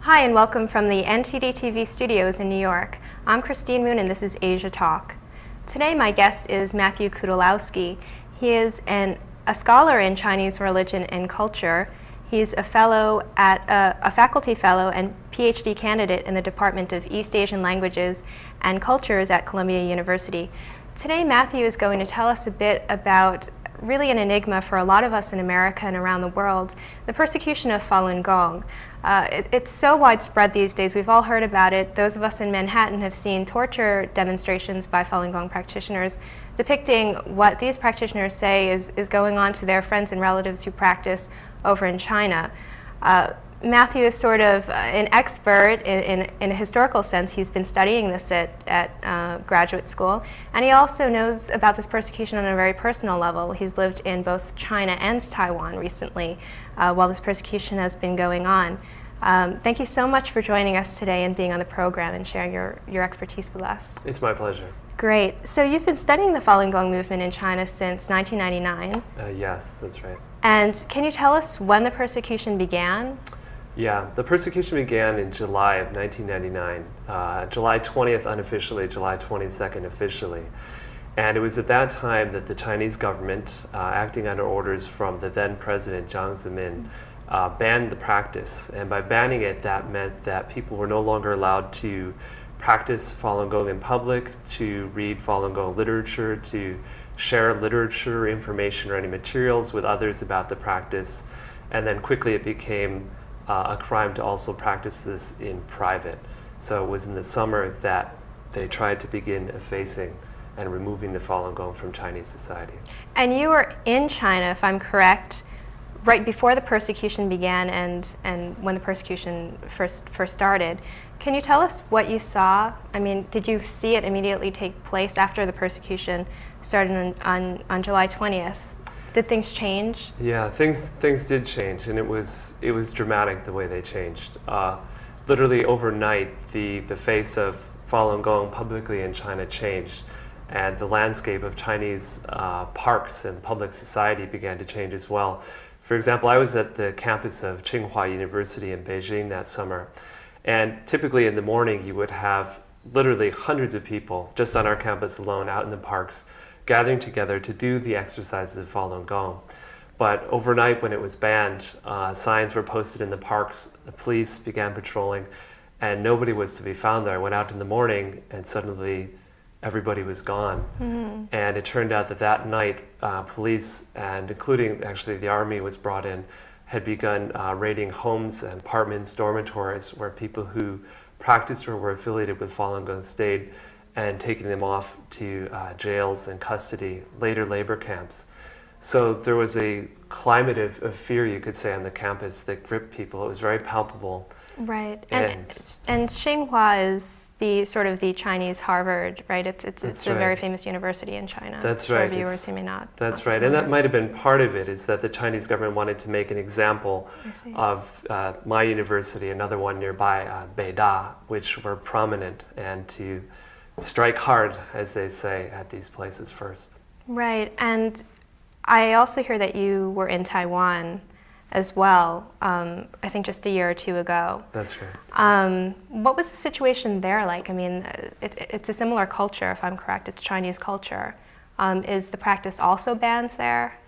Hi, and welcome from the NTD TV studios in New York. I'm Christine Moon, and this is Asia Talk. Today, my guest is Matt Kutolowski. He is a scholar in Chinese religion and culture. He's a faculty fellow and PhD candidate in the Department of East Asian Languages and Cultures at Columbia University. Today, Matthew is going to tell us a bit about really an enigma for a lot of us in America and around the world, the persecution of Falun Gong. It's so widespread these days. We've all heard about it. Those of us in Manhattan have seen torture demonstrations by Falun Gong practitioners depicting what these practitioners say is going on to their friends and relatives who practice over in China. Matthew is sort of an expert in a historical sense. He's been studying this at graduate school, and he also knows about this persecution on a very personal level. He's lived in both China and Taiwan recently while this persecution has been going on. Thank you so much for joining us today and being on the program and sharing your expertise with us. It's my pleasure. Great. So you've been studying the Falun Gong movement in China since 1999. Yes, that's right. And can you tell us when the persecution began? Yeah, the persecution began in July of 1999, July 20th unofficially, July 22nd officially. And it was at that time that the Chinese government, acting under orders from the then President Jiang Zemin, banned the practice. And by banning it, that meant that people were no longer allowed to practice Falun Gong in public, to read Falun Gong literature, to share literature, information, or any materials with others about the practice. And then quickly it became a crime to also practice this in private. So it was in the summer that they tried to begin effacing and removing the Falun Gong from Chinese society. And you were in China, if I'm correct, right before the persecution began and when the persecution first started. Can you tell us what you saw? I mean, did you see it immediately take place after the persecution started on July 20th? Did things change? Yeah, things did change, and it was dramatic the way they changed. Literally overnight, the face of Falun Gong publicly in China changed, and the landscape of Chinese parks and public society began to change as well. For example, I was at the campus of Tsinghua University in Beijing that summer, and typically in the morning you would have literally hundreds of people just on our campus alone out in the parks gathering together to do the exercises of Falun Gong. But overnight when it was banned, signs were posted in the parks, the police began patrolling, and nobody was to be found there. I went out in the morning and suddenly everybody was gone. Mm-hmm. And it turned out that night police, and including actually the army was brought in, had begun raiding homes and apartments, dormitories where people who practiced or were affiliated with Falun Gong stayed, and taking them off to jails and custody, later labor camps. So there was a climate of fear, you could say, on the campus that gripped people. It was very palpable. Right, and Tsinghua is the sort of the Chinese Harvard, right? It's a very famous university in China. That's right. For viewers who may not. That's right, and that might have been part of it, is that the Chinese government wanted to make an example of my university, another one nearby, Beida, which were prominent, and to strike hard, as they say, at these places first. Right, and I also hear that you were in Taiwan as well, I think just a year or two ago. That's right. What was the situation there like? I mean, it's a similar culture, if I'm correct. It's Chinese culture. Is the practice also banned there?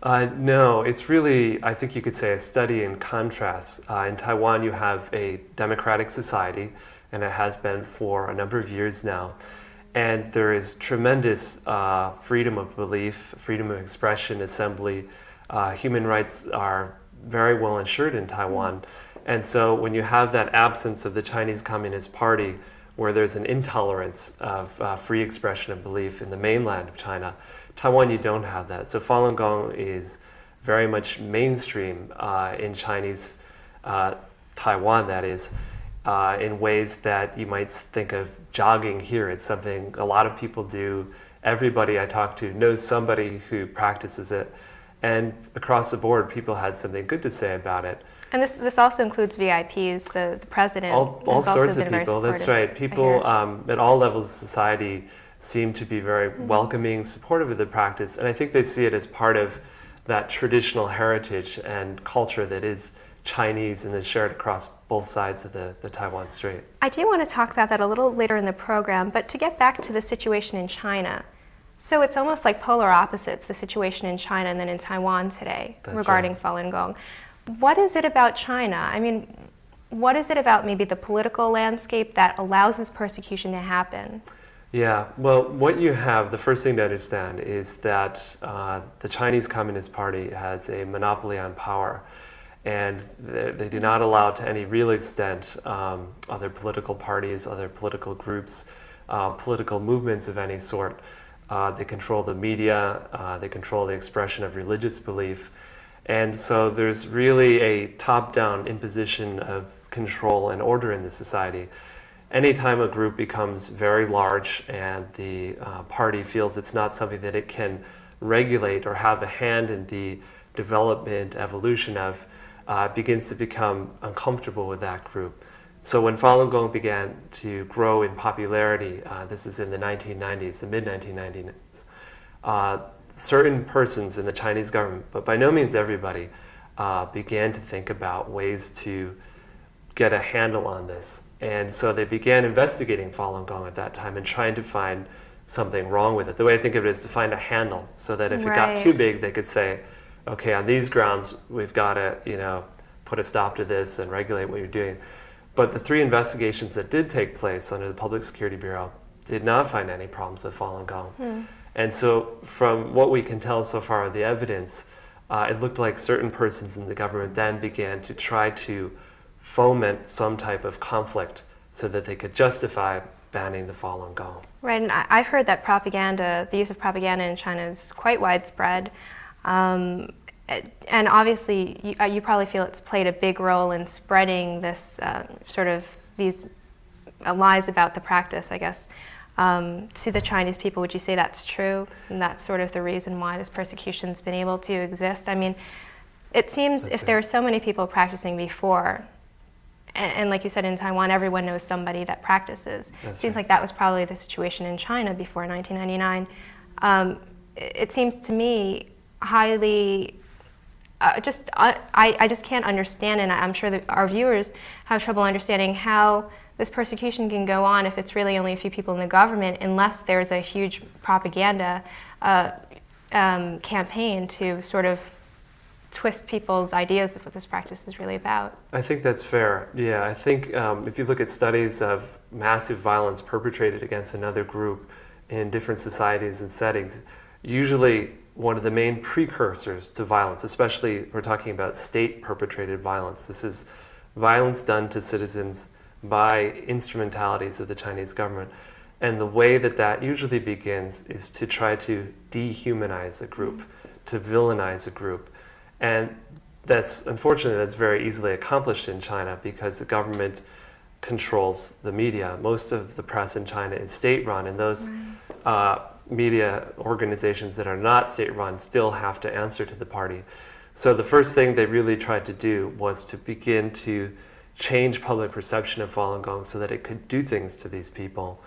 No, it's really, I think you could say, a study in contrast. In Taiwan, you have a democratic society, and it has been for a number of years now. And there is tremendous freedom of belief, freedom of expression, assembly. Human rights are very well ensured in Taiwan. And so when you have that absence of the Chinese Communist Party, where there's an intolerance of free expression of belief in the mainland of China, Taiwan, you don't have that. So Falun Gong is very much mainstream in Chinese Taiwan, that is, in ways that you might think of jogging here. It's something a lot of people do. Everybody I talk to knows somebody who practices it. And across the board, people had something good to say about it. And this also includes VIPs, the president. All sorts of people, that's right. People at all levels of society seem to be very welcoming, supportive of the practice. And I think they see it as part of that traditional heritage and culture that is Chinese and is shared across both sides of the Taiwan Strait. I do want to talk about that a little later in the program, but to get back to the situation in China. So it's almost like polar opposites, the situation in China and then in Taiwan today. That's regarding right. Falun Gong. What is it about China? I mean, what is it about maybe the political landscape that allows this persecution to happen? Yeah, well, what you have, the first thing to understand is that the Chinese Communist Party has a monopoly on power, and they do not allow to any real extent other political parties, other political groups, political movements of any sort. They control the media, they control the expression of religious belief, and so there's really a top-down imposition of control and order in the society. Anytime a group becomes very large and the party feels it's not something that it can regulate or have a hand in the development, evolution of, begins to become uncomfortable with that group. So when Falun Gong began to grow in popularity, this is in the 1990s, the mid-1990s, certain persons in the Chinese government, but by no means everybody, began to think about ways to get a handle on this. And so they began investigating Falun Gong at that time and trying to find something wrong with it. The way I think of it is to find a handle, so that if it got too big, they could say, okay, on these grounds, we've got to, put a stop to this and regulate what you're doing. But the 3 investigations that did take place under the Public Security Bureau did not find any problems with Falun Gong. And so from what we can tell so far of the evidence, it looked like certain persons in the government then began to try to foment some type of conflict so that they could justify banning the Falun Gong. Right, and I've heard that propaganda, the use of propaganda in China is quite widespread. And obviously, you probably feel it's played a big role in spreading this these lies about the practice, I guess, to the Chinese people. Would you say that's true? And that's sort of the reason why this persecution's been able to exist? I mean, it seems if there are so many people practicing before, and like you said, in Taiwan, everyone knows somebody that practices. It seems like that was probably the situation in China before 1999. It seems to me highly, I just can't understand, and I'm sure that our viewers have trouble understanding how this persecution can go on if it's really only a few people in the government, unless there's a huge propaganda campaign to sort of twist people's ideas of what this practice is really about. I think that's fair. Yeah, I think if you look at studies of massive violence perpetrated against another group in different societies and settings, usually one of the main precursors to violence, especially we're talking about state-perpetrated violence. This is violence done to citizens by instrumentalities of the Chinese government. And the way that that usually begins is to try to dehumanize a group, to villainize a group. And unfortunately, that's very easily accomplished in China because the government controls the media. Most of the press in China is state-run, and those media organizations that are not state-run still have to answer to the party. So the first thing they really tried to do was to begin to change public perception of Falun Gong so that it could do things to these people.